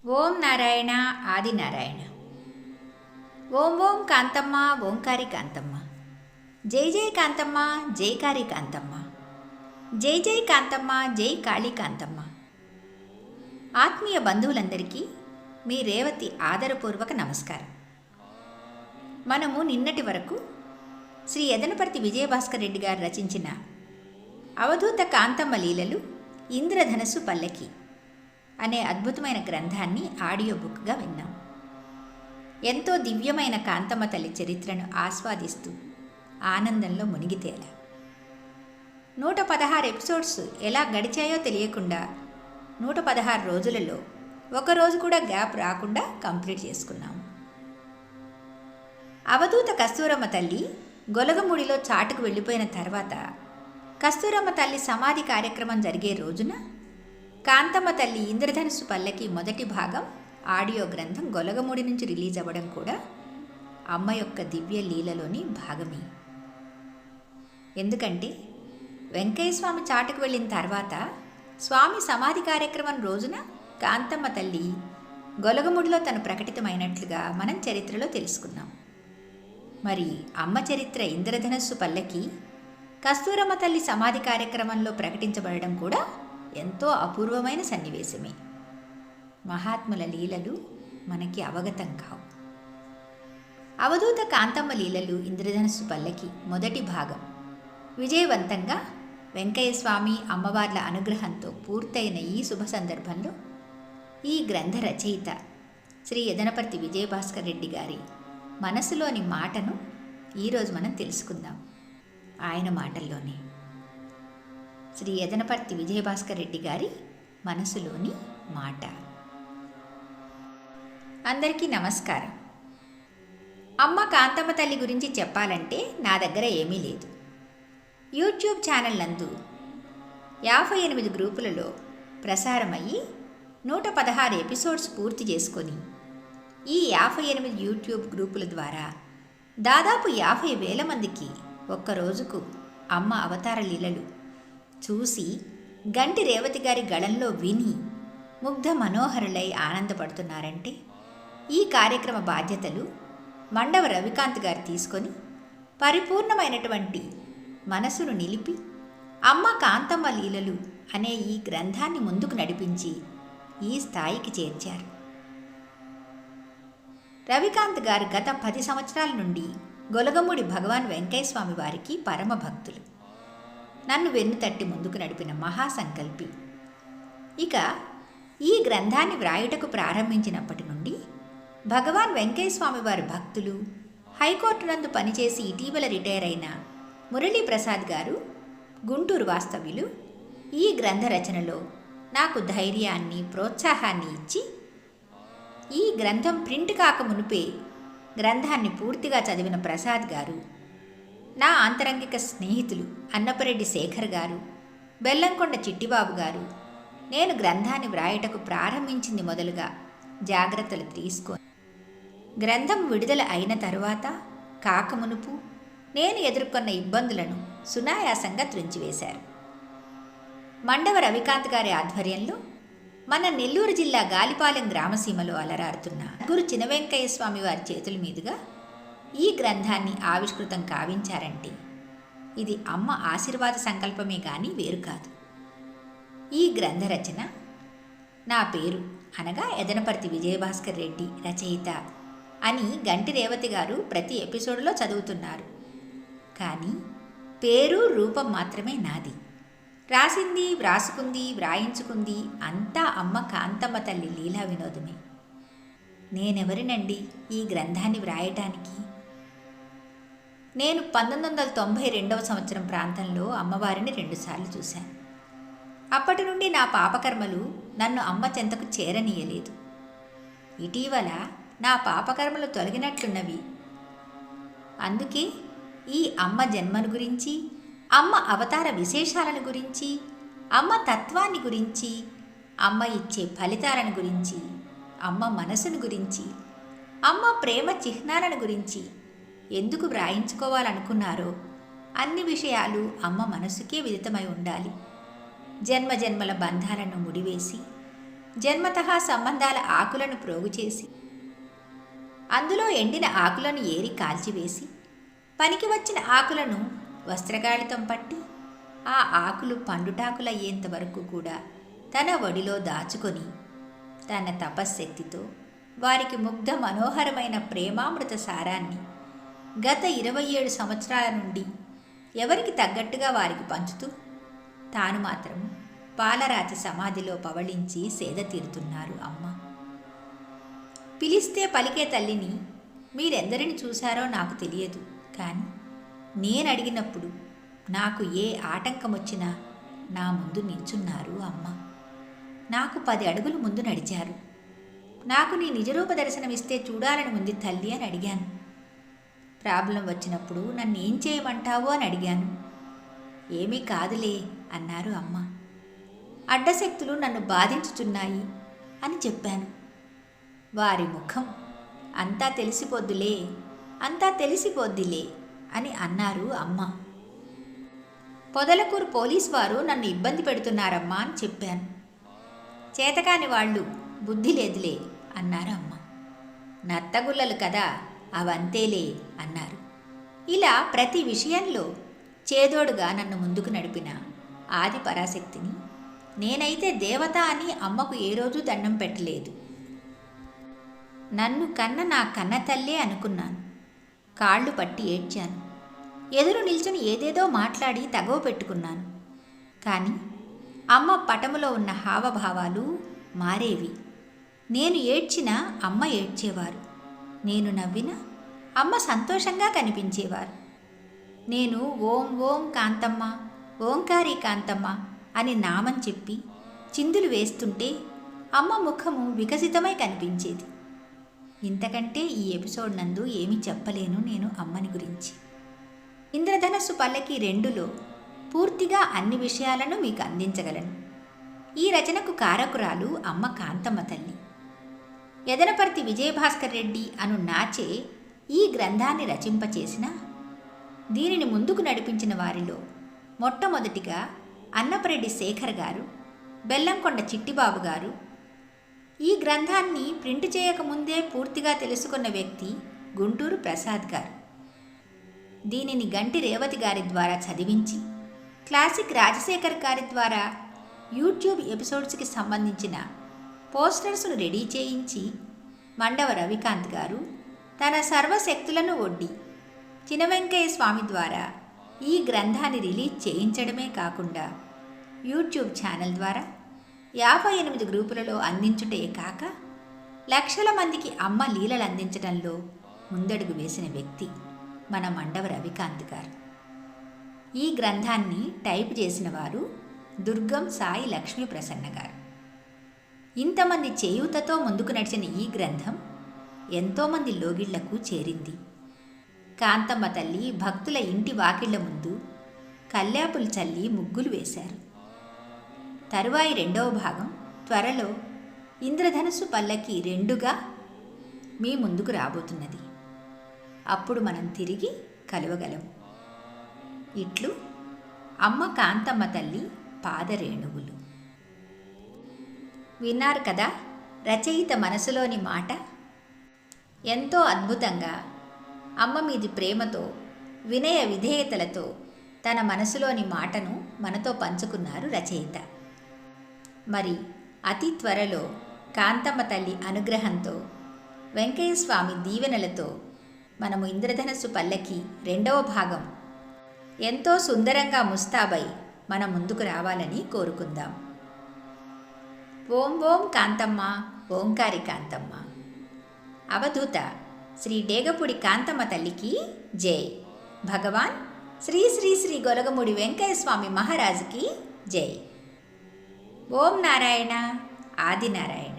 ఓం నారాయణ ఆది నారాయణ. ఓం ఓం కాంతమ్మ ఓంకారి కాంతమ్మ. జై జై కాంతమ్మ జైకారి కాంతమ్మ. జై జై కాంతమ్మ జై కాళీ కాంతమ్మ. ఆత్మీయ బంధువులందరికీ మీ రేవతి ఆదరపూర్వక నమస్కారం. మనము నిన్నటి వరకు శ్రీ యదనపర్తి విజయభాస్కర్ రెడ్డి గారు రచించిన అవధూత కాంతమ్మ లీలలు ఇంద్రధనస్సు పల్లకి అనే అద్భుతమైన గ్రంథాన్ని ఆడియో బుక్గా విన్నాం. ఎంతో దివ్యమైన కాంతమ్మ తల్లి చరిత్రను ఆస్వాదిస్తూ ఆనందంలో మునిగితేలా 116 ఎపిసోడ్స్ ఎలా గడిచాయో తెలియకుండా 116 రోజులలో ఒకరోజు కూడా గ్యాప్ రాకుండా కంప్లీట్ చేసుకున్నాము. అవధూత కస్తూరమ్మ తల్లి గొలగముడిలో చాటుకు వెళ్ళిపోయిన తర్వాత కస్తూరమ్మ తల్లి సమాధి కార్యక్రమం జరిగే రోజున కాంతమ్మ తల్లి ఇంద్రధనుస్సు పల్లకి మొదటి భాగం ఆడియో గ్రంథం గొలగముడి నుంచి రిలీజ్ అవ్వడం కూడా అమ్మ యొక్క దివ్య లీలలోని భాగమే. ఎందుకంటే వెంకయ్య స్వామి చాటుకు వెళ్ళిన తర్వాత స్వామి సమాధి కార్యక్రమం రోజున కాంతమ్మ తల్లి గొలగముడిలో తను ప్రకటితమైనట్లుగా మనం చరిత్రలో తెలుసుకున్నాం. మరి అమ్మ చరిత్ర ఇంద్రధనుస్సు పల్లకి కస్తూరమ్మ తల్లి సమాధి కార్యక్రమంలో ప్రకటించబడడం కూడా ఎంతో అపూర్వమైన సన్నివేశమే. మహాత్ముల లీలలు మనకి అవగతం కావు. అవధూత కాంతమ్మ లీలలు ఇంద్రధనుస్సు పల్లకి మొదటి భాగం విజయవంతంగా వెంకయ్య స్వామి అమ్మవార్ల అనుగ్రహంతో పూర్తయిన ఈ శుభ సందర్భంలో ఈ గ్రంథ రచయిత శ్రీ యదనపర్తి విజయభాస్కర్ రెడ్డి గారి మనసులోని మాటను ఈరోజు మనం తెలుసుకుందాం. ఆయన మాటల్లోనే శ్రీ యదనపర్తి విజయభాస్కర్ రెడ్డి గారి మనసులోని మాట. అందరికీ నమస్కారం. అమ్మ కాంతమ్మ తల్లి గురించి చెప్పాలంటే నా దగ్గర ఏమీ లేదు. యూట్యూబ్ ఛానల్ నందు 58 గ్రూపులలో ప్రసారమయ్యి 116 ఎపిసోడ్స్ పూర్తి చేసుకొని ఈ 58 యూట్యూబ్ గ్రూపుల ద్వారా దాదాపు 50,000 మందికి ఒక్కరోజుకు అమ్మ అవతార లీలలు చూసి గంటి రేవతి గారి గళంలో విని ముగ్ధ మనోహరులై ఆనందపడుతున్నారంటే ఈ కార్యక్రమ బాధ్యతలు మండవ రవికాంత్ గారు తీసుకొని పరిపూర్ణమైనటువంటి మనసును నిలిపి అమ్మ కాంతమ్మ లీలలు అనే ఈ గ్రంథాన్ని ముందుకు నడిపించి ఈ స్థాయికి చేర్చారు. రవికాంత్ గారు గత 10 సంవత్సరాల నుండి గొలగముడి భగవాన్ వెంకయ్య స్వామి వారికి పరమ భక్తులు. నన్ను వెన్ను తట్టి ముందుకు నడిపిన మహాసంకల్పి. ఇక ఈ గ్రంథాన్ని వ్రాయుటకు ప్రారంభించినప్పటి నుండి భగవాన్ వెంకయ్య స్వామి వారి భక్తులు, హైకోర్టు నందు పనిచేసి ఇటీవల రిటైర్ అయిన మురళీప్రసాద్ గారు, గుంటూరు వాస్తవ్యులు ఈ గ్రంథ రచనలో నాకు ధైర్యాన్ని, ప్రోత్సాహాన్ని ఇచ్చి ఈ గ్రంథం ప్రింట్ కాక మునిపే గ్రంథాన్ని పూర్తిగా చదివిన ప్రసాద్ గారు, నా ఆంతరంగిక స్నేహితులు అన్నపరెడ్డి శేఖర్ గారు, బెల్లంకొండ చిట్టిబాబు గారు నేను గ్రంథాన్ని వ్రాయటకు ప్రారంభించింది మొదలుగా జాగ్రత్తలు తీసుకొని గ్రంథం విడుదల అయిన తరువాత కాకమునుపు నేను ఎదుర్కొన్న ఇబ్బందులను సునాయాసంగా త్రుంచివేశారు. మండవ రవికాంత్ గారి ఆధ్వర్యంలో మన నెల్లూరు జిల్లా గాలిపాలెం గ్రామసీమలో అలరారుతున్న గురు చినవెంకయ్య స్వామి వారి చేతుల మీదుగా ఈ గ్రంథాన్ని ఆవిష్కృతం కావించారంటే ఇది అమ్మ ఆశీర్వాద సంకల్పమే కానీ వేరు కాదు. ఈ గ్రంథ రచన నా పేరు అనగా యదనపర్తి విజయభాస్కర్ రెడ్డి రచయిత అని గంటి రేవతి గారు ప్రతి ఎపిసోడ్లో చదువుతున్నారు. కానీ పేరు రూపం మాత్రమే నాది. రాసింది, వ్రాసుకుంది, వ్రాయించుకుంది అంతా అమ్మ కాంతమ్మ తల్లి లీలా వినోదమే. నేనెవరినండి ఈ గ్రంథాన్ని వ్రాయటానికి? నేను 1992వ సంవత్సరం ప్రాంతంలో అమ్మవారిని 2 సార్లు చూశాను. అప్పటి నుండి నా పాపకర్మలు నన్ను అమ్మ చెంతకు చేరనీయలేదు. ఇటీవల నా పాపకర్మలు తొలగినట్లున్నవి. అందుకే ఈ అమ్మ జన్మను గురించి, అమ్మ అవతార విశేషాలను గురించి, అమ్మ తత్వాన్ని గురించి, అమ్మ ఇచ్చే ఫలితాలను గురించి, అమ్మ మనసును గురించి, అమ్మ ప్రేమ చిహ్నాలను గురించి ఎందుకు వ్రాయించుకోవాలనుకున్నారో అన్ని విషయాలు అమ్మ మనసుకే విదితమై ఉండాలి. జన్మజన్మల బంధాలను ముడివేసి జన్మతః సంబంధాల ఆకులను ప్రోగు చేసి అందులో ఎండిన ఆకులను ఏరి కాల్చివేసి పనికి వచ్చిన ఆకులను వస్త్రగాళితం పట్టి ఆ ఆకులు పండుటాకులయ్యేంత వరకు కూడా తన ఒడిలో దాచుకొని తన తపశ్శక్తితో వారికి ముగ్ధ మనోహరమైన ప్రేమామృత సారాన్ని గత 27 సంవత్సరాల నుండి ఎవరికి తగ్గట్టుగా వారికి పంచుతూ తాను మాత్రం పాలరాతి సమాధిలో పవళించి సేద తీరుతున్నారు అమ్మ. పిలిస్తే పలికే తల్లిని మీరెందరిని చూశారో నాకు తెలియదు, కానీ నేనడిగినప్పుడు నాకు ఏ ఆటంకం వచ్చినా నా ముందు నిల్చున్నారు అమ్మ. నాకు 10 అడుగులు ముందు నడిచారు. నాకు నీ నిజరూప దర్శనమిస్తే చూడాలని ఉంది తల్లి అని అడిగాను. ప్రాబ్లం వచ్చినప్పుడు నన్ను ఏం చేయమంటావు అని అడిగాను. ఏమీ కాదులే అన్నారు అమ్మ. అడ్డశక్తులు నన్ను బాధించుతున్నాయి అని చెప్పాను. వారి ముఖం అంతా తెలిసిపోద్దులే, అంతా తెలిసిపోద్దిలే అని అన్నారు అమ్మ. పొదలకూరు పోలీసు వారు నన్ను ఇబ్బంది పెడుతున్నారమ్మా అని చెప్పాను. చేతకాని వాళ్ళు బుద్ధి లేదులే అన్నారు అమ్మ. నత్తగుల్లలు కదా, అవంతేలే అన్నారు. ఇలా ప్రతి విషయంలో చేదోడుగా నన్ను ముందుకు నడిపిన ఆది పరాశక్తిని నేనైతే దేవత అని అమ్మకు ఏ రోజు దండం పెట్టలేదు. నన్ను కన్న నా కన్న తల్లే అనుకున్నాను. కాళ్ళు పట్టి ఏడ్చాను. ఎదురు నిల్చుని ఏదేదో మాట్లాడి తగవ పెట్టుకున్నాను. కానీ అమ్మ పటములో ఉన్న హావభావాలు మారేవి. నేను ఏడ్చినా అమ్మ ఏడ్చేవారు. నేను నవ్వినా అమ్మ సంతోషంగా కనిపించేవారు. నేను ఓం ఓం కాంతమ్మ, ఓంకారి కాంతమ్మ అని నామం చెప్పి చిందులు వేస్తుంటే అమ్మ ముఖము వికసితమై కనిపించేది. ఇంతకంటే ఈ ఎపిసోడ్ నందు ఏమీ చెప్పలేను నేను అమ్మని గురించి. ఇంద్రధనస్సు పల్లకి 2లో పూర్తిగా అన్ని విషయాలను మీకు అందించగలను. ఈ రచనకు కారకురాలు అమ్మ కాంతమ్మ తల్లి. యదనపర్తి విజయభాస్కర్ రెడ్డి అను నాచే ఈ గ్రంథాన్ని రచింపచేసిన దీనిని ముందుకు నడిపించిన వారిలో మొట్టమొదటిగా అన్నపరెడ్డి శేఖర్ గారు, బెల్లంకొండ చిట్టిబాబు గారు. ఈ గ్రంథాన్ని ప్రింట్ చేయకముందే పూర్తిగా తెలుసుకున్న వ్యక్తి గుంటూరు ప్రసాద్ గారు. దీనిని గంటి రేవతి గారి ద్వారా చదివించి క్లాసిక్ రాజశేఖర్ గారి ద్వారా యూట్యూబ్ ఎపిసోడ్స్కి సంబంధించిన పోస్టర్స్ను రెడీ చేయించి మండవ రవికాంత్ గారు తన సర్వశక్తులను ఒడ్డి చినవెంకయ్య స్వామి ద్వారా ఈ గ్రంథాన్ని రిలీజ్ చేయించడమే కాకుండా యూట్యూబ్ ఛానల్ ద్వారా 58 గ్రూపులలో అందించుటే కాక లక్షల మందికి అమ్మ లీలలు అందించడంలో ముందడుగు వేసిన వ్యక్తి మన మండవ రవికాంత్ గారు. ఈ గ్రంథాన్ని టైప్ చేసిన వారు దుర్గం సాయి లక్ష్మీ ప్రసన్న గారు. ఇంతమంది చేయూతతో ముందుకు నడిచిన ఈ గ్రంథం ఎంతోమంది లోగిళ్లకు చేరింది. కాంతమ్మ తల్లి భక్తుల ఇంటి వాకిళ్ల ముందు కల్లాపులు చల్లి ముగ్గులు వేశారు. తరువాయి 2వ భాగం త్వరలో ఇంద్రధనుస్సు పల్లకి 2గా మీ ముందుకు రాబోతున్నది. అప్పుడు మనం తిరిగి కలవగలం. ఇట్లు అమ్మ కాంతమ్మ తల్లి పాదరేణువులు. విన్నారు కదా రచయిత మనసులోని మాట. ఎంతో అద్భుతంగా అమ్మ మీది ప్రేమతో, వినయ విధేయతలతో తన మనసులోని మాటను మనతో పంచుకున్నారు రచయిత. మరి అతి త్వరలో కాంతమ్మ తల్లి అనుగ్రహంతో, వెంకయ్య స్వామి దీవెనలతో మనము ఇంద్రధనస్సు పల్లకి 2వ భాగం ఎంతో సుందరంగా ముస్తాబై మన ముందుకు రావాలని కోరుకుందాం. ఓం ఓం కాంతమ్మ, ఓంకారి కాంతమ్మ. అవధూత శ్రీ డేగపూడి కాంతమ్మ తల్లికి జై. భగవాన్ శ్రీ శ్రీ శ్రీ గొలగముడి వెంకయ్య స్వామి మహారాజుకి జై. ఓం నారాయణ ఆదినారాయణ.